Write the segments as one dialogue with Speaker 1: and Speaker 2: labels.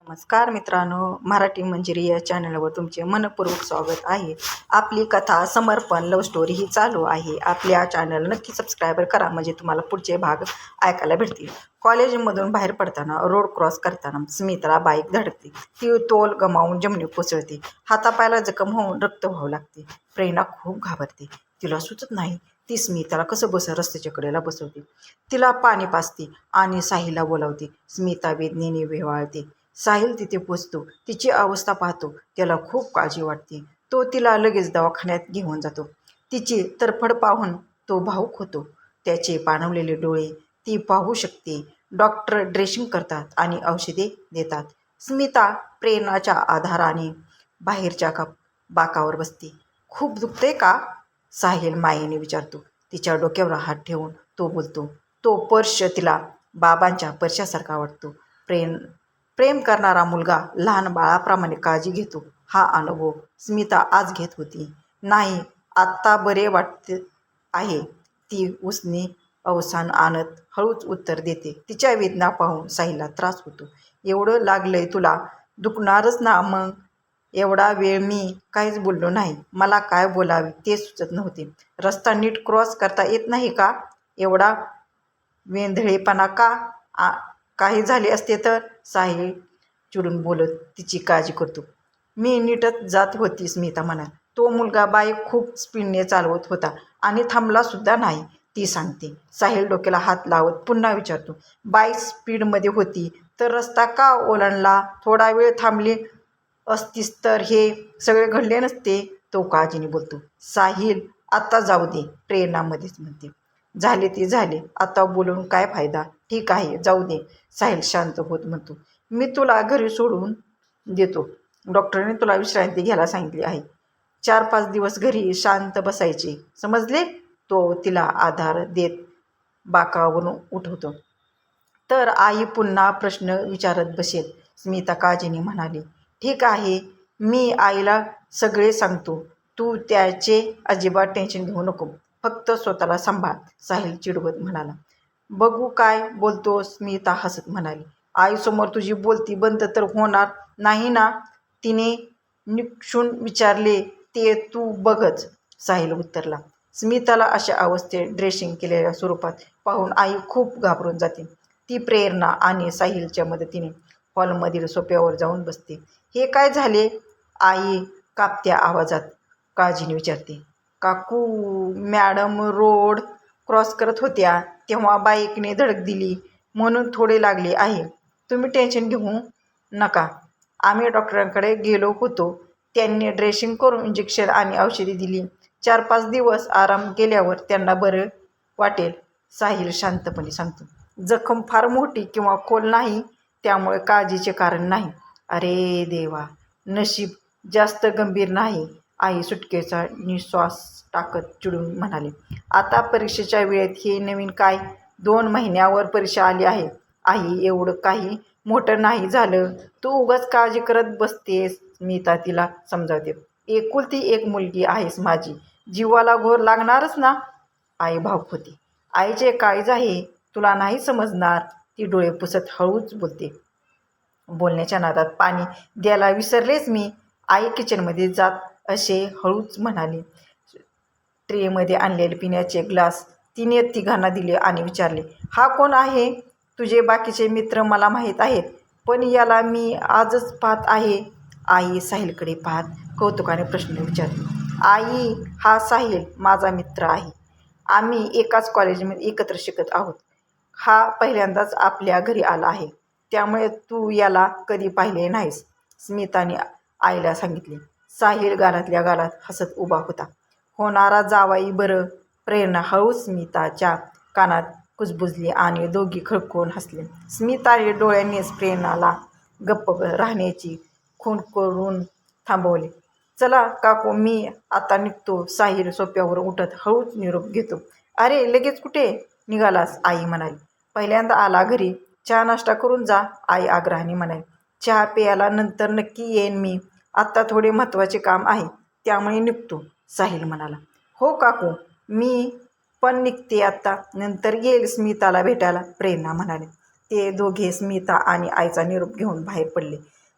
Speaker 1: नमस्कार मित्रांनो, मराठी मंजिरी या चॅनलवर तुमचे मनपूर्वक स्वागत आहे. आपली कथा समर्पण लव्ह स्टोरी ही चालू आहे. आपल्या चॅनल नक्की सबस्क्राईब करा, म्हणजे तुम्हाला पुढचे भाग ऐकायला भेटतील. कॉलेजमधून बाहेर पडताना रोड क्रॉस करताना स्मिताला बाईक धडकते. ती तोल गमावून जमिनीवर कोसळते. हातापायाला जखम होऊन रक्त वाहू लागते. प्रेरणा खूप घाबरते. तिला सुचत नाही ती स्मिताला कसं रस्त्याच्या कडेला बसवते. तिला पाणी पाजते आणि साहिलला बोलावते. स्मिता वेदनेने वेवाळते. साहिल तिथे पोचतो. तिची अवस्था पाहतो. त्याला खूप काळजी वाटते. तो तिला लगेच दवाखान्यात घेऊन जातो. तिची तरफड पाहून तो भावूक होतो. त्याचे पाणवलेले डोळे ती पाहू शकते. डॉक्टर ड्रेसिंग करतात आणि औषधे देतात. स्मिता प्रेरणाच्या आधाराने बाहेरच्या बाकावर बसते. खूप दुखतंय का? साहिल मायेने विचारतो. तिच्या डोक्यावर हात ठेवून तो बोलतो. तो स्पर्श तिला बाबांच्या स्पर्शासारखा वाटतो. प्रेम करणारा मुलगा लहान बाळाप्रमाणे काळजी घेतो, हा अनुभव स्मिता आज घेत होती. नाही, आत्ता बरे वाटते आहे, ती उसने अवसान आणत हळूच उत्तर देते. तिच्या वेदना पाहून साहिलला त्रास होतो. एवढं लागलंय तुला, दुखणारच ना मग. एवढा वेळ मी काहीच बोललो नाही. मला काय बोलावे ते सुचत नव्हते. रस्ता नीट क्रॉस करता येत नाही का? एवढा वेंधळेपणा का? काही झाले असते तर? साहिल चिडून बोलत तिची काळजी करतो. मी नीटच जात होती, स्मिता म्हणाली. तो मुलगा बाईक खूप स्पीडने चालवत होता आणि थांबला सुद्धा नाही, ती सांगते. साहिल डोक्याला हात लावत पुन्हा विचारतो. बाईक स्पीडमध्ये होती तर रस्ता का ओलांडला? थोडा वेळ थांबली असतीस तर हे सगळे घडले नसते, तो काळजीने बोलतो. साहिल, आता जाऊ दे, प्रेरणामध्येच म्हणते. झाले ते झाले, आता बोलून काय फायदा? ठीक आहे, जाऊ दे, साहिल शांत होत म्हणतो. मी तुला घरी सोडून देतो. डॉक्टरने तुला विश्रांती घ्यायला सांगितली आहे. 4-5 दिवस घरी शांत बसायचे, समजले? तो तिला आधार देत बाकावरून उठवतो. तर आई पुन्हा प्रश्न विचारत बसेल, स्मिता काळजीने म्हणाली. ठीक आहे, मी आईला सगळे सांगतो. तू त्याचे अजिबात टेन्शन घेऊ नको. फक्त स्वतःला सांभाळ, साहिल चिडवत म्हणाला. बघू काय बोलतो, स्मिता हसत म्हणाली. आईसमोर तुझी बोलती बंद तर होणार नाही ना? तिने निक्षून विचारले. ते तू बघच, साहिल उत्तरला. स्मिताला अशा अवस्थेत ड्रेसिंग केलेल्या स्वरूपात पाहून आई खूप घाबरून जाते. ती प्रेरणा आणि साहिलच्या मदतीने हॉलमधील सोफ्यावर जाऊन बसते. हे काय झाले? आई कापत्या आवाजात काळजीने विचारते. काकू, मॅडम रोड क्रॉस करत होत्या तेव्हा बाईकने धडक दिली म्हणून थोडे लागले आहे. तुम्ही टेन्शन घेऊ नका. आम्ही डॉक्टरांकडे गेलो होतो. त्यांनी ड्रेसिंग करून इंजेक्शन आणि औषधे दिली. 4-5 दिवस आराम केल्यावर त्यांना बरं वाटेल, साहिल शांतपणे सांगतो. जखम फार मोठी किंवा खोल नाही, त्यामुळे काळजीचे कारण नाही. अरे देवा, नशीब जास्त गंभीर नाही, आई सुटकेचा निश्वास टाकत चिडून म्हणाली. आता परीक्षेच्या वेळेत हे नवीन काय? 2 महिन्यावर परीक्षा आली आहे. आई, एवढं काही मोठं नाही झालं. तू उगाच काळजी करत बसतेस, स्मिता तिला समजावते. एकुलती एक मुलगी आहेस माझी, जीवाला घोर लागणारच ना? आई भावुक होती. आईचे काळीज आहे, तुला नाही समजणार, ती डोळे पुसत हळूच बोलते. बोलण्याच्या नादात पाणी द्यायला विसरलेच मी. आई किचनमध्ये जात असे हळूच म्हणाली. ट्रेमध्ये आणलेले पिण्याचे ग्लास तिने तिघांना दिले आणि विचारले. हा कोण आहे? तुझे बाकीचे मित्र मला माहीत आहेत, पण याला मी आजच पाहत आहे. आई साहिलकडे पाहत कौतुकाने प्रश्न विचारली. आई, हा साहिल माझा मित्र आहे. आम्ही एकाच कॉलेजमध्ये एकत्र शिकत आहोत. हा पहिल्यांदाच आपल्या घरी आला आहे, त्यामुळे तू याला कधी पाहिले नाहीस, स्मिताने आईला सांगितले. साहिल गालातल्या गालात हसत उभा होता. होणारा जावाई बरं. प्रेरणा हळूच स्मिताच्या कानात कुजबुजली आणि दोघी खळखळून हसले. स्मिताने डोळ्यांनीच प्रेरणाला गप्प राहण्याची खूण करून थांबवले. चला काकू, मी आता निघतो, साहिल सोफ्यावर उठत हळूच निरोप घेतो. अरे, लगेच कुठे निघालास? आई म्हणाली. पहिल्यांदा आला घरी, चहा नाश्ता करून जा, आई आग्रहाने म्हणाली. चहा प्यायला नंतर नक्की येईन मी. आत्ता थोडे महत्त्वाचे काम आहे, त्यामुळे निघतो, साहिल म्हणाला. हो काकू, मी पण निघते आता, नंतर येईल स्मिताला भेटायला, प्रेरणा म्हणाली. ते दोघे स्मिता आणि आईचा निरोप घेऊन बाहेर पडले.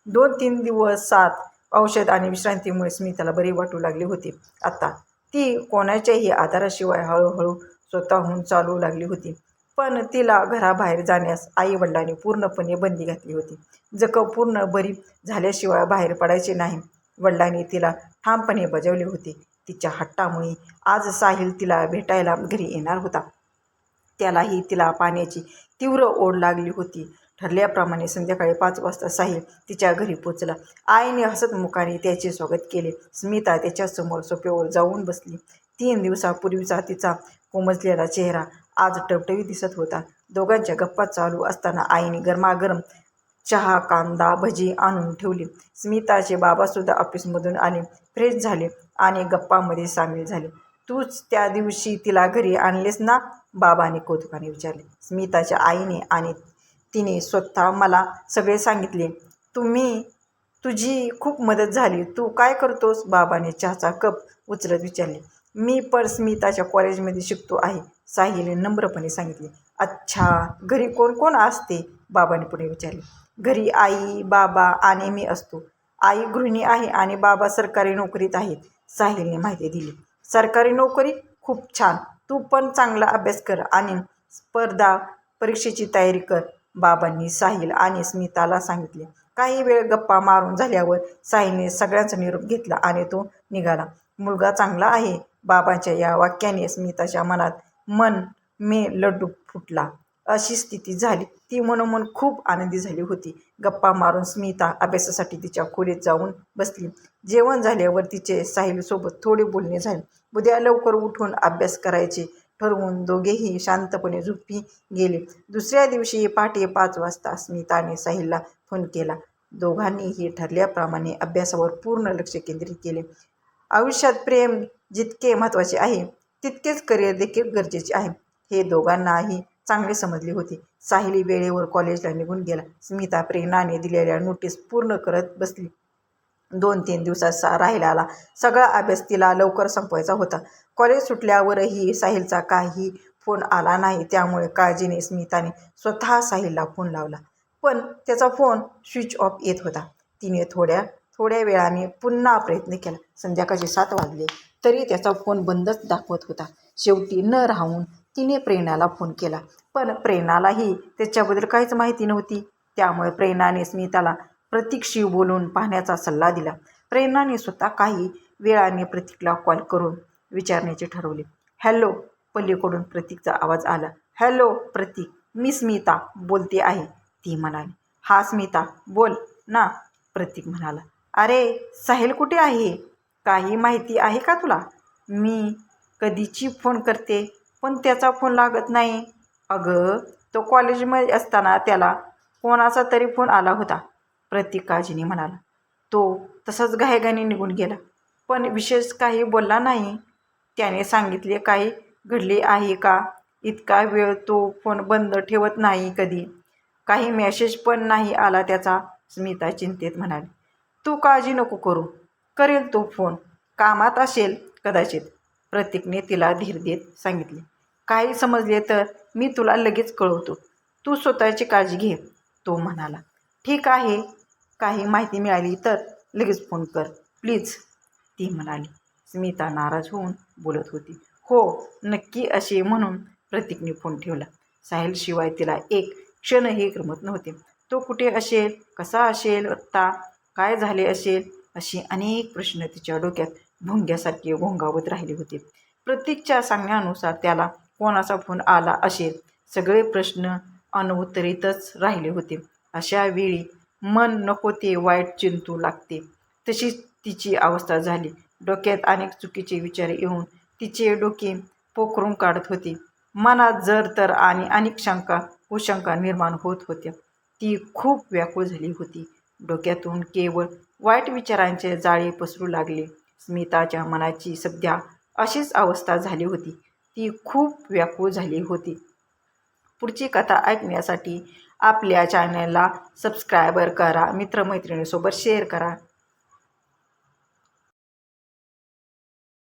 Speaker 1: 2-3 दिवस साथ औषध आणि विश्रांतीमुळे स्मिताला बरी वाटू लागली होती. आता ती कोणाच्याही आधाराशिवाय हळूहळू स्वतःहून चालू लागली होती. पण तिला घराबाहेर जाण्यास आई-वडिलांनी पूर्णपणे बंदी घातली होती. जखम पूर्ण बरी झाल्याशिवाय बाहेर पडायचे नाही, वडिलांनी तिला ठामपणे बजावले होते. तिच्या हट्टामुळे आज साहिल तिला भेटायला घरी येणार होता. त्यालाही तिला पाण्याची तीव्र ओढ लागली होती. ठरल्याप्रमाणे संध्याकाळी 5 वाजता साहिल तिच्या घरी पोचला. आईने हसतमुखाने त्याचे स्वागत केले. स्मिता त्याच्यासमोर सोफ्यावर जाऊन बसली. 3 दिवसापूर्वीचा तिचा कोमजलेला चेहरा आज टवटवीत दिसत होता. दोघांच्या गप्पा चालू असताना आईने गरमागरम चहा, कांदा भजी आणून ठेवली. स्मिताचे बाबासुद्धा ऑफिसमधून आले, फ्रेश झाले आणि गप्पांमध्ये सामील झाले. तूच त्या दिवशी तिला घरी आणलेस ना, बाबाने कौतुकाने विचारले. स्मिताच्या आईने आणि तिने स्वतः मला सगळे सांगितले. तुझी खूप मदत झाली. तू काय करतोस, बाबाने चहाचा कप उचलत विचारले. मी पण स्मिताच्या कॉलेजमध्ये शिकतो आहे, साहिलने नम्रपणे सांगितले. अच्छा, घरी कोण कोण असते, बाबाने पुढे विचारले. घरी आई, बाबा आणि मी असतो. आई गृहिणी आहे आणि बाबा सरकारी नोकरीत आहेत, साहिलने माहिती दिली. सरकारी नोकरी, खूप छान. तू पण चांगला अभ्यास कर आणि स्पर्धा परीक्षेची तयारी कर, बाबांनी साहिल आणि स्मिताला सांगितले. काही वेळ गप्पा मारून झाल्यावर साहिलने सगळ्यांचा निरोप घेतला आणि तो निघाला. मुलगा चांगला आहे, बाबांच्या या वाक्याने स्मिताच्या मनात मन में लड्डू फुटला अशी स्थिती झाली. ती मनोमन खूप आनंदी झाली होती. गप्पा मारून स्मिता अभ्यासासाठी तिच्या खोलीत जाऊन बसली. जेवण झाल्यावर तिचे साहिलसोबत थोडे बोलणे झाले. उद्या लवकर उठून अभ्यास करायचे ठरवून दोघेही शांतपणे झोपी गेले. दुसऱ्या दिवशी पहाटे 5 वाजता स्मिताने साहिलला फोन केला. दोघांनीही ठरल्याप्रमाणे अभ्यासावर पूर्ण लक्ष केंद्रित केले. आयुष्यात प्रेम जितके महत्त्वाचे आहे, तितकेच करिअर देखील गरजेचे आहे, हे दोघांनाही चांगले समजले होते. साहिल वेळेवर कॉलेजला निघून गेला. स्मिता प्रेरणाने दिलेल्या नोटीस पूर्ण करत बसली. 2-3 दिवसाचा राहिलेला सगळा अभ्यास तिला लवकर संपवायचा होता. कॉलेज सुटल्यावरही साहिलचा काही फोन आला नाही. त्यामुळे काळजीने स्मिताने स्वतः साहिलला फोन लावला, पण त्याचा फोन स्विच ऑफ येत होता. तिने थोड्या वेळाने पुन्हा प्रयत्न केला. संध्याकाळचे 7 वाजले तरी त्याचा फोन बंदच दाखवत होता. शेवटी न राहून तिने प्रेरणाला फोन केला, पण प्रेरणालाही त्याच्याबद्दल काहीच माहिती नव्हती. त्यामुळे प्रेरणाने स्मिताला प्रतीकशी बोलून पाहण्याचा सल्ला दिला. प्रेरणाने स्वतः काही वेळाने प्रतीकला कॉल करून विचारण्याचे ठरवले. हॅलो, पलीकडून प्रतीकचा आवाज आला. हॅलो प्रतीक, मी स्मिता बोलते आहे, ती म्हणाली. हा स्मिता, बोल ना, प्रतीक म्हणाला. अरे साहिल कुठे आहे, काही माहिती आहे का तुला? मी कधीची फोन करते पण त्याचा फोन लागत नाही. अगं, तो कॉलेजमध्ये असताना त्याला कोणाचा तरी फोन आला होता, प्रतीक काळजीने म्हणाला. तो तसाच घाईघाईने निघून गेला, पण विशेष काही बोलला नाही. त्याने सांगितले काही घडले आहे का? इतका वेळ तो फोन बंद ठेवत नाही कधी. काही मेसेज पण नाही आला त्याचा, स्मिता चिंतेत म्हणाली. तू काळजी नको करू, करेल तो फोन, कामात असेल कदाचित, प्रतीकने तिला धीर देत सांगितले. काही समजले तर मी तुला लगेच कळवतो, तू स्वतःची काळजी घे, तो म्हणाला. ठीक आहे, काही माहिती मिळाली तर लगेच फोन कर प्लीज, ती म्हणाली. स्मिता नाराज होऊन बोलत होती. हो नक्की, असे म्हणून प्रतीकने फोन ठेवला. साहिलशिवाय तिला एक क्षणही करमत नव्हते. तो कुठे असेल, कसा असेल आत्ता, काय झाले असेल, असे अनेक प्रश्न तिच्या डोक्यात भुंग्यासारखे घोंगावत राहिले होते. प्रतीकच्या सांगण्यानुसार त्याला कोणाचा फोन आला असेल, सगळे प्रश्न अनउत्तरितच राहिले होते. अशा वेळी मन नको ते वाईट चिंतू लागते. तशीच तिची अवस्था झाली. डोक्यात अनेक चुकीचे विचार येऊन तिचे डोके पोखरून काढत होते. मनात जर तर आणि अनेक शंका कुशंका निर्माण होत होत्या. ती खूप व्याकुळ झाली होती. डोक्यातून केवळ वाईट विचारांचे जाळे पसरू लागले. स्मिताच्या मनाची सध्या अशीच अवस्था झाली होती. ती खूप व्याकुळ झाली होती. पुढची कथा ऐकण्यासाठी आपल्या चॅनलला सबस्क्राईब करा, मित्रमैत्रिणींसोबत शेअर करा.